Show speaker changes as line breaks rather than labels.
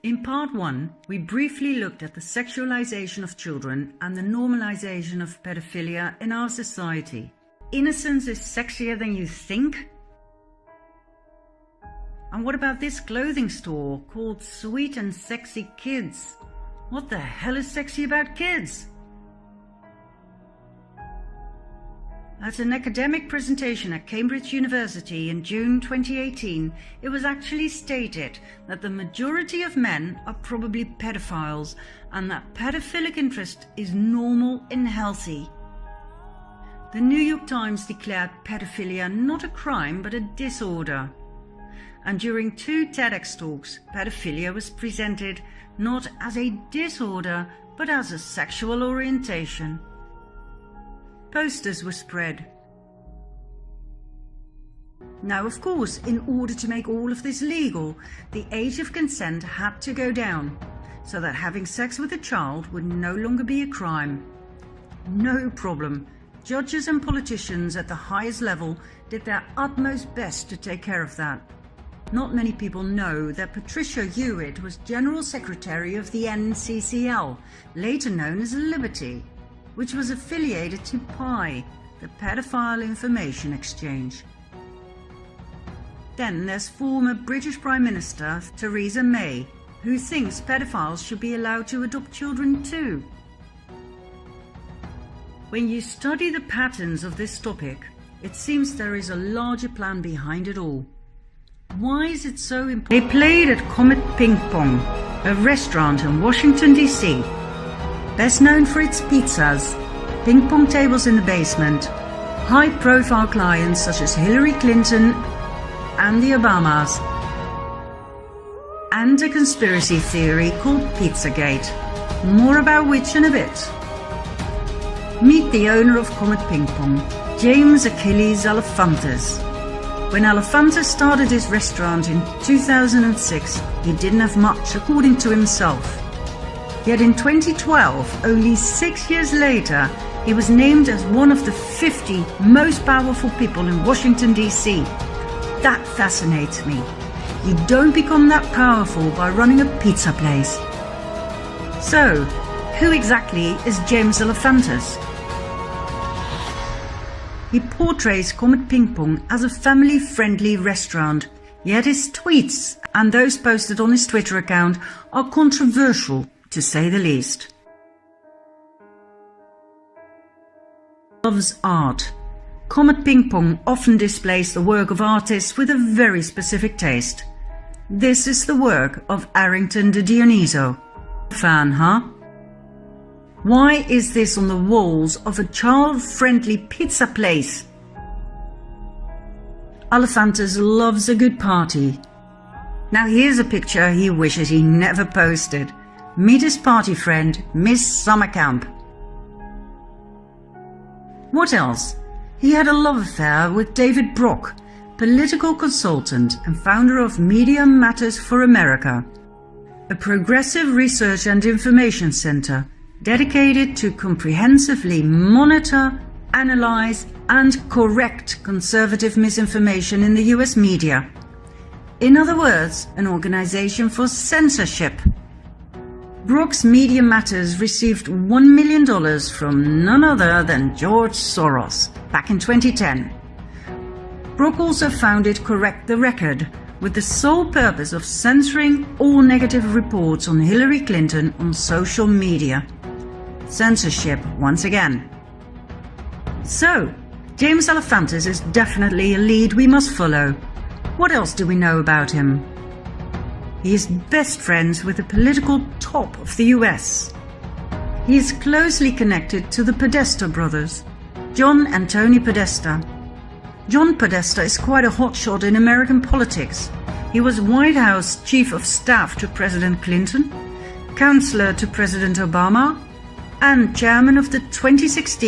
In part 1, we briefly looked at the sexualization of children and the normalization of pedophilia in our society. Innocence is sexier than you think? And what about this clothing store called Sweet and Sexy Kids? What the hell is sexy about kids? At an academic presentation at Cambridge University in June 2018, it was actually stated that the majority of men are probably pedophiles and that pedophilic interest is normal and healthy. The New York Times declared pedophilia not a crime but a disorder. And during 2 TEDx talks, pedophilia was presented not as a disorder but as a sexual orientation. Posters were spread. Now, of course, in order to make all of this legal, the age of consent had to go down, so that having sex with a child would no longer be a crime. No problem. Judges and politicians at the highest level did their utmost best to take care of that. Not many people know that Patricia Hewitt was General Secretary of the NCCL, later known as Liberty, which was affiliated to PI, the Pedophile Information Exchange. Then there's former British Prime Minister Theresa May, who thinks pedophiles should be allowed to adopt children too. When you study the patterns of this topic, it seems there is a larger plan behind it all. Why is it so important? They played at Comet Ping Pong, a restaurant in Washington, D.C., best known for its pizzas, ping pong tables in the basement, high-profile clients such as Hillary Clinton and the Obamas, and a conspiracy theory called Pizzagate, more about which in a bit. Meet the owner of Comet Ping Pong, James Achilles Alefantis. When Alefantis started his restaurant in 2006, he didn't have much, according to himself. Yet in 2012, only 6 years later, he was named as one of the 50 most powerful people in Washington, D.C. That fascinates me. You don't become that powerful by running a pizza place. So, who exactly is James Alefantis? He portrays Comet Ping Pong as a family-friendly restaurant, yet his tweets and those posted on his Twitter account are controversial, to say the least. Loves art. Comet Ping Pong often displays the work of artists with a very specific taste. This is the work of Arrington de Dioniso. Fan, huh? Why is this on the walls of a child-friendly pizza place? Alefantis loves a good party. Now here's a picture he wishes he never posted. Meet his party friend, Miss Summercamp. What else? He had a love affair with David Brock, political consultant and founder of Media Matters for America, a progressive research and information center dedicated to comprehensively monitor, analyze, and correct conservative misinformation in the US media. In other words, an organization for censorship. Brock's Media Matters received $1 million from none other than George Soros back in 2010. Brock also founded Correct the Record with the sole purpose of censoring all negative reports on Hillary Clinton on social media. Censorship once again. So, James Alefantis is definitely a lead we must follow. What else do we know about him? He is best friends with the political top of the US. He is closely connected to the Podesta brothers, John and Tony Podesta. John Podesta is quite a hotshot in American politics. He was White House Chief of Staff to President Clinton, Counselor to President Obama, and Chairman of the 2016